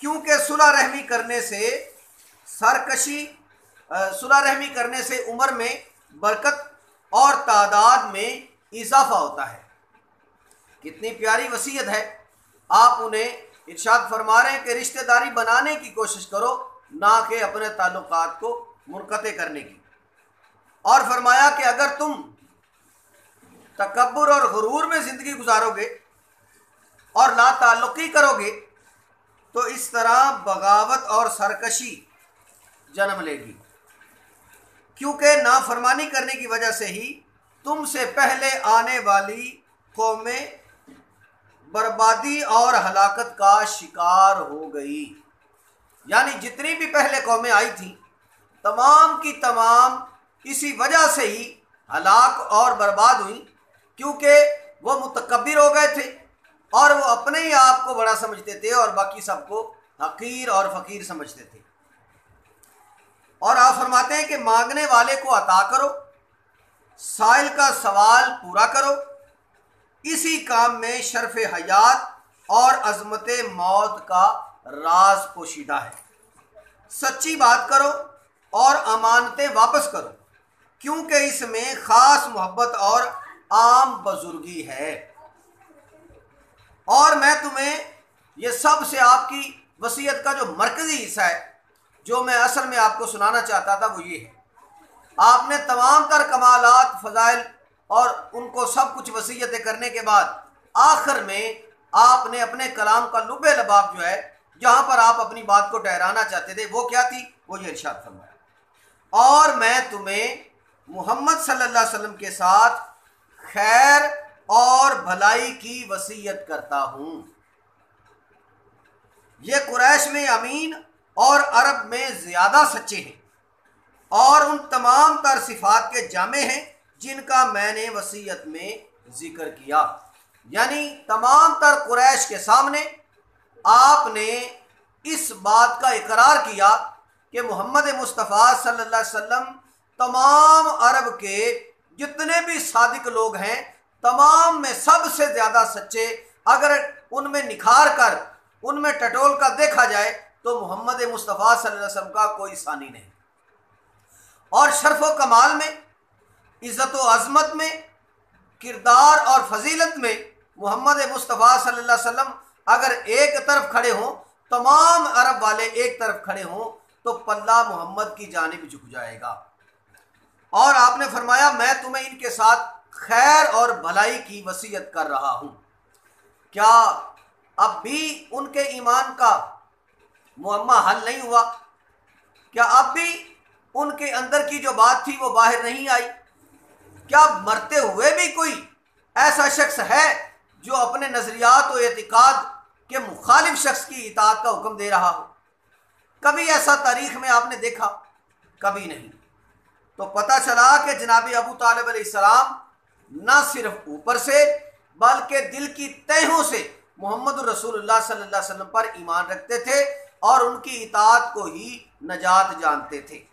کیونکہ صلح رحمی کرنے سے عمر میں برکت اور تعداد میں اضافہ ہوتا ہے۔ کتنی پیاری وصیت ہے۔ آپ انہیں ارشاد فرما رہے ہیں کہ رشتہ داری بنانے کی کوشش کرو، نہ کہ اپنے تعلقات کو منقطع کرنے کی۔ اور فرمایا کہ اگر تم تکبر اور غرور میں زندگی گزارو گے اور لا تعلقی کرو گے تو اس طرح بغاوت اور سرکشی جنم لے گی، کیونکہ نافرمانی کرنے کی وجہ سے ہی تم سے پہلے آنے والی قومیں بربادی اور ہلاکت کا شکار ہو گئی۔ یعنی جتنی بھی پہلے قومیں آئی تھیں تمام کی تمام اسی وجہ سے ہی ہلاک اور برباد ہوئیں، کیونکہ وہ متکبر ہو گئے تھے اور وہ اپنے ہی آپ کو بڑا سمجھتے تھے اور باقی سب کو حقیر اور فقیر سمجھتے تھے۔ اور آپ فرماتے ہیں کہ مانگنے والے کو عطا کرو، سائل کا سوال پورا کرو، اسی کام میں شرف حیات اور عظمت موت کا راز پوشیدہ ہے۔ سچی بات کرو اور امانتیں واپس کرو، کیونکہ اس میں خاص محبت اور عام بزرگی ہے۔ اور میں تمہیں یہ سب سے آپ کی وصیت کا جو مرکزی حصہ ہے جو میں اصل میں آپ کو سنانا چاہتا تھا وہ یہ ہے۔ آپ نے تمام تر کمالات، فضائل اور ان کو سب کچھ وصیتیں کرنے کے بعد آخر میں آپ نے اپنے کلام کا لب لباب جو ہے جہاں پر آپ اپنی بات کو ٹھہرانا چاہتے تھے وہ کیا تھی؟ وہ یہ ارشاد فرمایا، اور میں تمہیں محمد صلی اللہ علیہ وسلم کے ساتھ خیر اور بھلائی کی وصیت کرتا ہوں۔ یہ قریش میں امین اور عرب میں زیادہ سچے ہیں اور ان تمام تر صفات کے جامع ہیں جن کا میں نے وصیت میں ذکر کیا۔ یعنی تمام تر قریش کے سامنے آپ نے اس بات کا اقرار کیا کہ محمد مصطفیٰ صلی اللہ علیہ وسلم تمام عرب کے جتنے بھی صادق لوگ ہیں تمام میں سب سے زیادہ سچے، اگر ان میں نکھار کر ان میں ٹٹول کا دیکھا جائے تو محمد مصطفیٰ صلی اللہ علیہ وسلم کا کوئی ثانی نہیں۔ اور شرف و کمال میں، عزت و عظمت میں، کردار اور فضیلت میں محمد مصطفیٰ صلی اللہ علیہ وسلم اگر ایک طرف کھڑے ہوں، تمام عرب والے ایک طرف کھڑے ہوں تو پلہ محمد کی جانب جھک جائے گا۔ اور آپ نے فرمایا میں تمہیں ان کے ساتھ خیر اور بھلائی کی وصیت کر رہا ہوں۔ کیا اب بھی ان کے ایمان کا معمہ حل نہیں ہوا؟ کیا اب بھی ان کے اندر کی جو بات تھی وہ باہر نہیں آئی؟ کیا مرتے ہوئے بھی کوئی ایسا شخص ہے جو اپنے نظریات و اعتقاد کے مخالف شخص کی اطاعت کا حکم دے رہا ہو؟ کبھی ایسا تاریخ میں آپ نے دیکھا؟ کبھی نہیں۔ تو پتہ چلا کہ جناب ابو طالب علیہ السلام نہ صرف اوپر سے بلکہ دل کی تہوں سے محمد الرسول اللہ صلی اللہ علیہ وسلم پر ایمان رکھتے تھے اور ان کی اطاعت کو ہی نجات جانتے تھے۔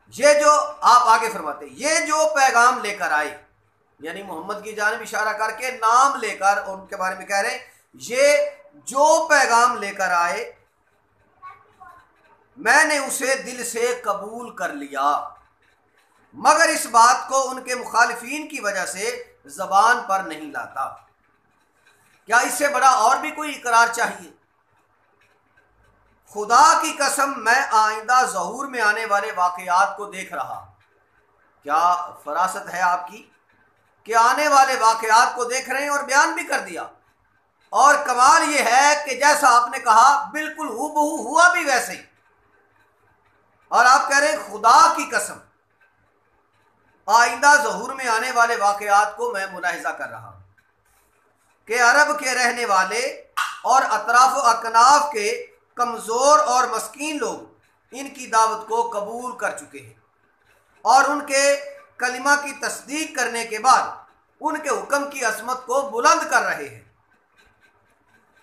یہ جو آپ آگے فرماتے ہیں، یہ جو پیغام لے کر آئے، یعنی محمد کی جانب اشارہ کر کے نام لے کر ان کے بارے میں کہہ رہے ہیں، یہ جو پیغام لے کر آئے میں نے اسے دل سے قبول کر لیا، مگر اس بات کو ان کے مخالفین کی وجہ سے زبان پر نہیں لاتا۔ کیا اس سے بڑا اور بھی کوئی اقرار چاہیے؟ خدا کی قسم میں آئندہ ظہور میں آنے والے واقعات کو دیکھ رہا۔ کیا فراست ہے آپ کی کہ آنے والے واقعات کو دیکھ رہے ہیں اور بیان بھی کر دیا، اور کمال یہ ہے کہ جیسا آپ نے کہا بالکل ہو بہو ہوا بھی ویسے ہی۔ اور آپ کہہ رہے ہیں خدا کی قسم آئندہ ظہور میں آنے والے واقعات کو میں ملاحظہ کر رہا ہوں کہ عرب کے رہنے والے اور اطراف و اکناف کے کمزور اور مسکین لوگ ان کی دعوت کو قبول کر چکے ہیں اور ان کے کلمہ کی تصدیق کرنے کے بعد ان کے حکم کی عظمت کو بلند کر رہے ہیں۔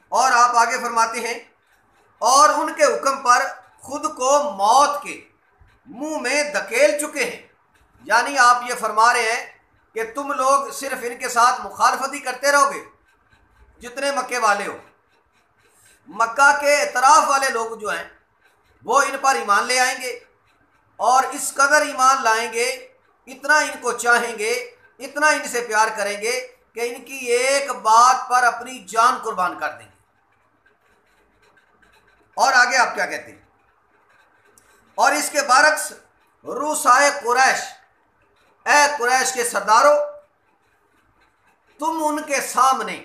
اور آپ آگے فرماتے ہیں اور ان کے حکم پر خود کو موت کے منہ میں دھکیل چکے ہیں۔ یعنی آپ یہ فرما رہے ہیں کہ تم لوگ صرف ان کے ساتھ مخالفت ہی کرتے رہو گے جتنے مکے والے ہو، مکہ کے اطراف والے لوگ جو ہیں وہ ان پر ایمان لے آئیں گے، اور اس قدر ایمان لائیں گے، اتنا ان کو چاہیں گے، اتنا ان سے پیار کریں گے کہ ان کی ایک بات پر اپنی جان قربان کر دیں گے۔ اور آگے آپ کیا کہتے ہیں؟ اور اس کے برعکس رؤسائے قریش، اے قریش کے سرداروں، تم ان کے سامنے،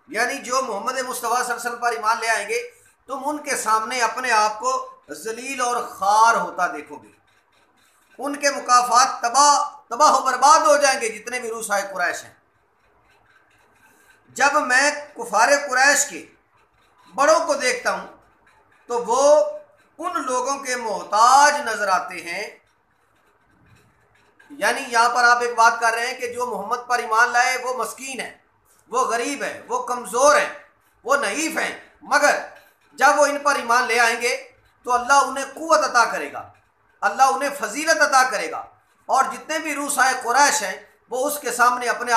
یعنی جو محمد مصطفیٰ صلی اللہ علیہ وسلم پر ایمان لے آئیں گے، تم ان کے سامنے اپنے آپ کو ذلیل اور خوار ہوتا دیکھو گے، ان کے مکافات تباہ و برباد ہو جائیں گے جتنے بھی رؤسائے قریش ہیں۔ جب میں کفار قریش کے بڑوں کو دیکھتا ہوں تو وہ ان لوگوں کے محتاج نظر آتے ہیں، یعنی یہاں پر آپ ایک بات کر رہے ہیں کہ جو محمد پر ایمان لائے وہ مسکین ہے، وہ غریب ہے، وہ کمزور ہیں، وہ نحیف ہیں، مگر جب وہ ان پر ایمان لے آئیں گے تو اللہ انہیں قوت عطا کرے گا، اللہ انہیں فضیلت عطا کرے گا، اور جتنے بھی رؤسائے قریش ہیں وہ اس کے سامنے اپنے آپ